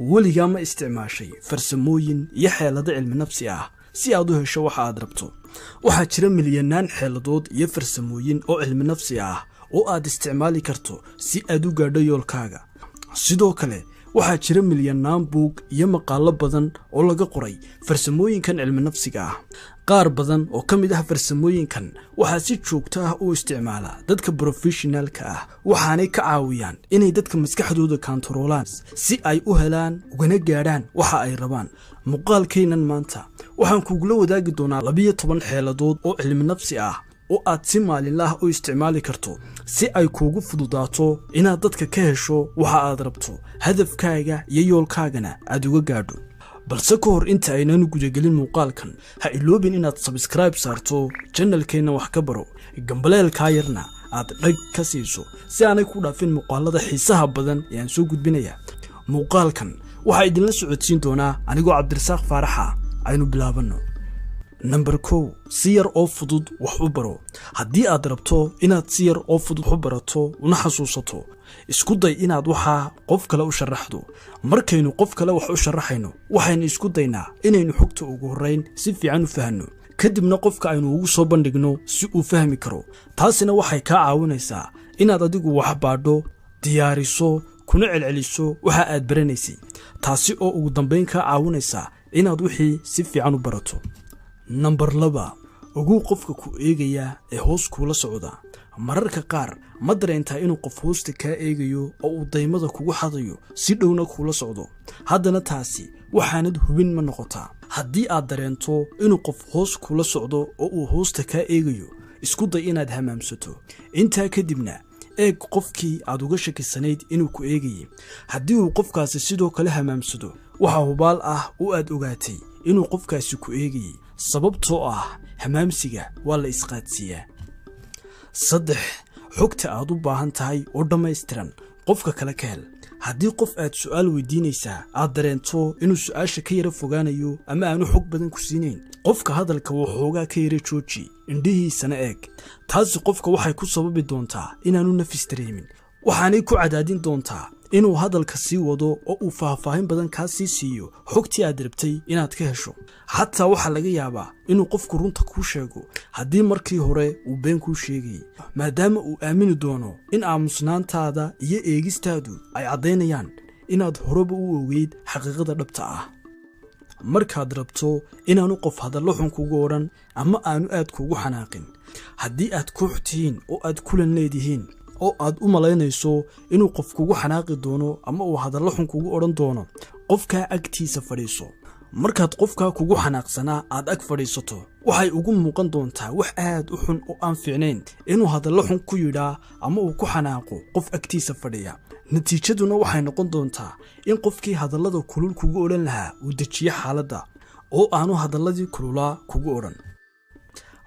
weligaa ma isticmaashay farsamooyin iyo xeelado cilmi nafsi ah si aad u hesho waxa aad rabto. waxaa jira milyanaan xeeladood iyo farsamooyin oo cilmi nafsi ah oo aad isticmaali karto si aad u gaadho yoolkaaga. sidoo kale waxaa jira milyanaan buug iyo maqaalo badan oo laga qoray farsamooyinkan cilmi nafsiga ah. qaar badan oo ka mid ah farsamooyinkan waxaa si joogto ah u isticmaala dadka professionalka ah, waxaanay ka caawiyaan inay dadka maskaxdooda kantaroolaan si ay u helaan ugana gaadhaan waxa ay rabaan. muuqaalkeenan maanta waxaan kugula wadaagi doonaa 12 xeeladood oo cilmi nafsi ah oo aad si maalinle ah u isticmaali karto si ay kuugu fududaato inaad dadka ka hesho waxa aad rabto, hadafkaaga iyo yoolkaagana aad uga gaadho. balse ka hor inta aynanu gudagelin muuqaalkan, ha iloobin inaad subscribe saarto channelkeena wax ka baro, gambaleelka yarna aad dhag ka siiso si aanay ku dhaafin muuqaalada xiisaha badan ee aan soo gudbinaya. muuqaalkan waxa idinla socodsiin doonaa anigoo Cabdirasaaq Faaraxa. aynu bilaabano. Number 1, si yar oo fudud wax u baro. haddii aad rabto inaad si yar oo fudud wax u barato una xasuusato, isku day inaad waxa qof kale u sharaxdo. markaynu qof kale wax u sharaxayno, waxaynu isku daynaa inaynu xogta ugu horeyn si fiican u fahanno, kadibna qofka aynu ugu soo bandhigno si uu fahmi karo. taasina waxay ka caawinaysaa inaad adigu wax baadho, diyaariso, kuna celceliso waxa aad baranaysay, taasi oo ugu dambeyn ka caawinaysa inaad wixii si fiican u barato. Number 2, ugu qofka ku eegaya ee hoos kula socda. mararka qaar ma dareentaa inuu qof hoosta ka eegayo oo uu daymada kugu xadayo si dhowna kula socdo, haddana taasi waxaanad hubin ma noqotaa. haddii aad dareento inuu qof hoos kula socdo oo uu hoosta ka eegayo, isku day inaad hamaamsato. intaa kadibna eeg qofkii aad uga shakisanayd inuu ku eegayay. haddii uu qofkaasi sidoo kale hamaamsado, waxa hubaal ah oo aad ogaatay inuu qofkaasi ku eegayay, sababtoo ah hamaamsiga waa la isqaadsiiyaa. 3, xogta aad u baahan tahay oo dhammaystiran qofka kale ka hel. haddii qof aad su'aal weydiinaysaa aad dareento inuu su'aasha ka yara fogaanayo ama aanu xog badan ku siinayn, qofka hadalka waxoogaa ka yara jooji, indhihiisana eeg. taasi qofka waxay ku sababi doontaa inaanu nafis dareemin, waxaanay ku cadaadin doontaa inuu hadalka sii wado oo uu faahfaahin badan kaa sii siiyo xogtii aad rabtay inaad ka hesho. xataa waxaa laga yaabaa inuu qofku runta kuu sheego haddii markii hore uu been kuu sheegayay, maadaama uu aamini doono in aamusnaantaada iyo eegistaadu ay caddaynayaan inaad horeba u ogeyd xaqiiqada dhabta ah. markaad rabto inaanu qof hadallo xun kugu odhan ama aanu aad kugu xanaaqin, haddii aad koox tihiin oo aad kulan leedihiin oo aad u malaynayso inuu qof kugu xanaaqi doono ama uu hadallo xun kugu odhan doono, qofkaa agtiisa fadhiiso. markaad qofkaa kugu xanaaqsanaa aad ag fadhiisato, waxay ugu muuqan doontaa wax aad u xun oo aan fiicnayn inuu hadallo xun ku yidhaa ama uu ku xanaaqo qof agtiisa fadhiya. natiijaduna waxay noqon doontaa in qofkii hadallada kulul kugu odhan lahaa uu dejiyo xaaladda oo aanu hadalladii kululaa kugu odhan.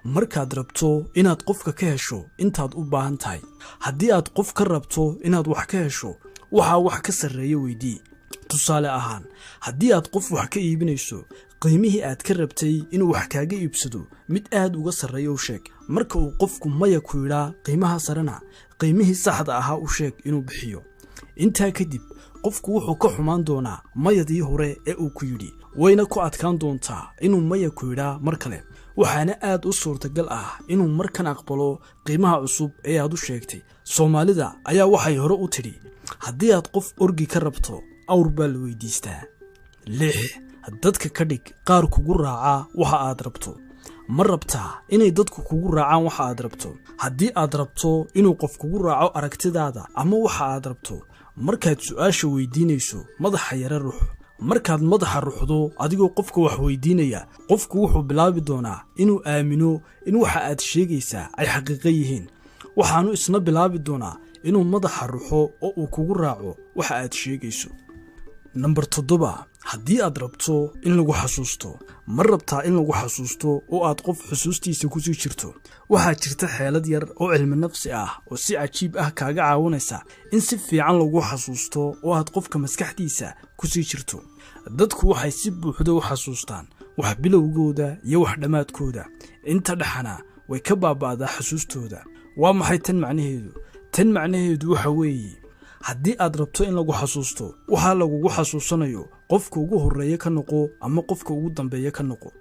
markaad rabto inaad qofka ka hesho intaad u baahan tahay, haddii aad qof ka rabto inaad wax ka hesho, waxaa wax ka sarreeya weydii. tusaale ahaan, haddii aad qof wax ka iibinayso, qiimihii aad ka rabtay inuu wax kaaga iibsado mid aad uga sarreeya u sheeg. marka uu qofku maya ku yidhaa qiimaha sarena, qiimihii saxda ahaa u sheeg inuu bixiyo. intaa kadib qofku wuxuu ka xumaan doonaa mayadii hore ee uu ku yidhi, wayna ku adkaan doontaa inuu maya ku yidhaa mar kale. waxaana aad u suurtagal ah inuu markan aqbalo qiimaha cusub ee aad u sheegtay. soomaalida ayaa waxay hore u tidhi, haddii aad qof orgi ka rabto, awr baa la weydiistaa. 6, dadka ka dhig qaar kugu raaca waxa aad rabto. ma rabtaa inay dadku kugu raacaan waxa aad rabto? haddii aad rabto inuu qof kugu raaco aragtidaada ama waxa aad rabto, markaad su'aasha weydiinayso madaxa yara ruux. markaad madaxa ruuxdo adigoo qofka wax weydiinaya, qofku wuxuu bilaabi doonaa inuu aamino in waxa aad sheegaysaa ay xaqiiqo yihiin, waxaanu isna bilaabi doonaa inuu madaxa ruuxo oo uu kugu raaco waxa aad sheegayso. Number 7, haddii aad rabto in lagu xasuusto. ma rabtaa in lagu xasuusto oo aad qof xusuustiisa ku sii jirto? waxaa jirta xeelad yar oo cilmi nafsi ah oo si cajiib ah kaaga caawinaysa in si fiican lagu xasuusto oo aad qofka maskaxdiisa ku sii jirto. dadku waxay si buuxda u xasuustaan wax bilowgooda iyo wax dhammaadkooda, inta dhaxana way ka baaba'daa xasuustooda. waa maxay tan macnaheedu? tan macnaheedu waxa weeye, haddii aad rabto in lagu xasuusto waxaa lagugu xasuusanayo qofka ugu horreeya ka noqo ama qofka ugu dambeeya ka noqo.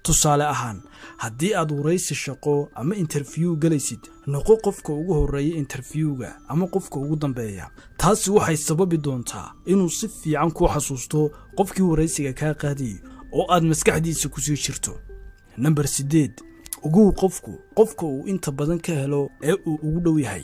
tusaale ahaan, haddii aad waraysi shaqo ama interview galaysid, noqo qofka ugu horreeya interviewga ama qofka ugu dambeeya. taasi waxay sababi doontaa inuu si fiican ku xasuusto qofkii waraysiga kaa qaadiyay oo aad maskaxdiisa ku sii jirto. Number 8, ugu qofka uu inta badan ka helo ee uu ugu dhow yahay.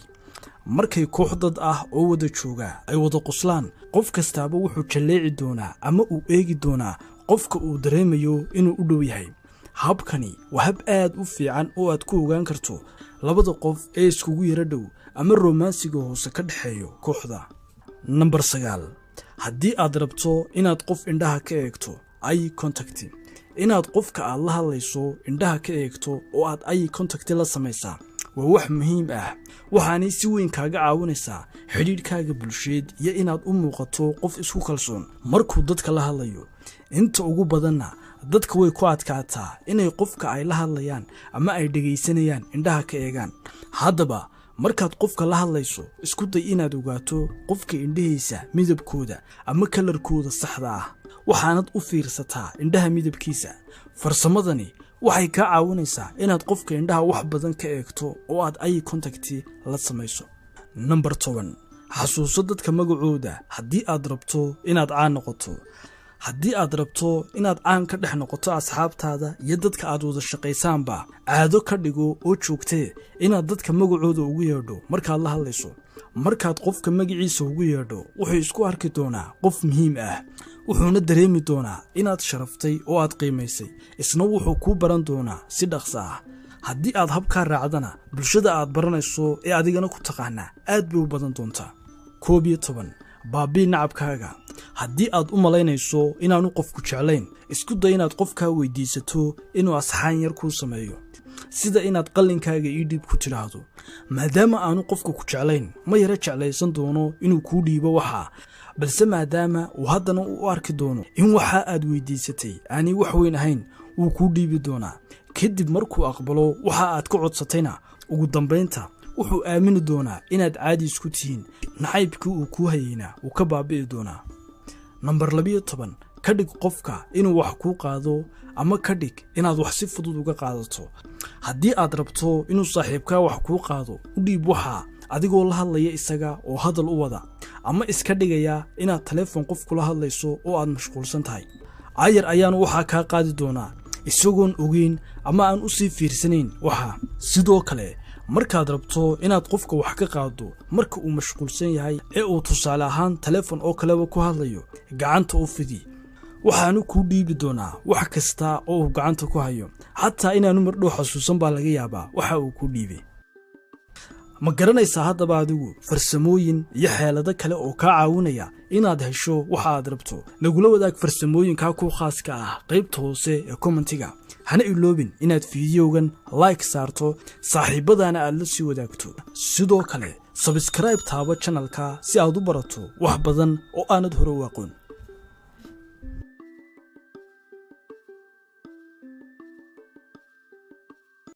markay koox dad ah oo wada jooga ay wada qoslaan, qof kastaaba wuxuu jaleeci doonaa ama uu eegi doonaa qofka uu dareemayo inuu u dhow yahay. habkani waa hab aad u fiican oo aad ku ogaan karto labada qof ee iskugu yara dhow ama romansiga hoose ka dhaxeeyo kooxda. Number 9, haddii aad rabto inaad qof indhaha ka eegto eye contact, inaad qofka aad la hadlayso indhaha ka eegto oo aad eye contact la samaysaa waa wax muhiim ah. waxaanay si weyn kaaga caawinaysaa xidhiidhkaaga bulsheed iyo inaad u muuqato qof isku kalsoon markuu dadka la hadlayo. inta ugu badanna dadka way ku adkaataa inay qofka ay la hadlayaan ama ay dhegaysanayaan indhaha ka eegaan. haddaba markaad qofka la hadlayso, isku day inaad ogaato qofka indhihiisa midabkooda ama kalarkooda saxda ah, waxaanad u fiirsataa indhaha midabkiisa. farsamadani waxay kaa caawinaysaa inaad qofka indhaha wax badan ka eegto oo aad eye contact la samayso. Number 10, xasuuso dadka magacooda haddii aad rabto inaad caan noqoto. haddii aad rabto inaad caan ka dhex noqoto asxaabtaada iyo dadka aad wada shaqaysaanba, caado ka dhigo oo joogtee inaad dadka magacooda ugu yeedho markaad la hadlayso. markaad qofka magaciisa ugu yeedho, wuxuu isku arki doonaa qof muhiim ah, wuxuuna dareemi doonaa inaad sharaftay oo aad qiimaysay, isna wuxuu kuu baran doonaa si dhaqso ah. haddii aad habkaa raacdana, bulshada aad baranayso ee adigana ku taqaanaa aad bay u badan doontaa. 11, baabii nacabkaaga. haddii aad u malaynayso inaanu qofku jeclayn, isku day inaad qofkaa weydiisato inuu asxaan yar kuu sameeyo, sida inaad qallinkaaga ii dhiib ku tidhaahdo. maadaama aanu qofka ku jeclayn, ma yara jeclaysan doono inuu kuu dhiibo waxaa, balse maadaama uu haddana u arki doono in waxa aad weydiisatay aanay wax weyn ahayn, wuu kuu dhiibi doonaa. kadib markuu aqbalo waxa aad ka codsatayna, ugu dambaynta wuxuu aamini doonaa inaad caadi isku tihiin, nacaybkii uu kuu hayeyna uu ka baabi'i doonaa. Number 12, ka dhig qofka inuu wax kuu qaado ama ka dhig inaad wax si fudud uga qaadato. haddii aad rabto inuu saaxiibkaa wax kuu qaado, u dhiib waxa adigoo la hadlaya isaga oo hadal u wada, ama iska dhigaya inaad telefoon qof kula hadlayso oo aad mashquulsan tahay. ayar ayaanu waxaa kaa qaadi doonaa isagoon ogeyn ama aan u sii fiirsanayn waxa. sidoo kale, markaad rabto inaad qofka wax ka qaado marka uu mashquulsan yahay ee uu tusaale ahaan telefoon oo kaleba ku hadlayo, gacanta u fidi, waxaanu kuu dhiibi doonaa wax kasta oo uu gacanta ku hayo, xataa inaanu mardhow xasuusan baa laga yaabaa waxa uu ku dhiibay. ma garanaysaa haddaba adigu farsamooyin iyo xeelado kale oo kaa caawinaya inaad hesho waxa aad rabto? nagula wadaag farsamooyinkaa ku khaaska ah qaybta hoose ee commentiga. hana iloobin inaad fiidiyowgan like saarto, saaxiibadana aad la sii wadaagto. sidoo kale subscribe taabo channelka si aad u barato wax badan oo aanad hore u aqoon.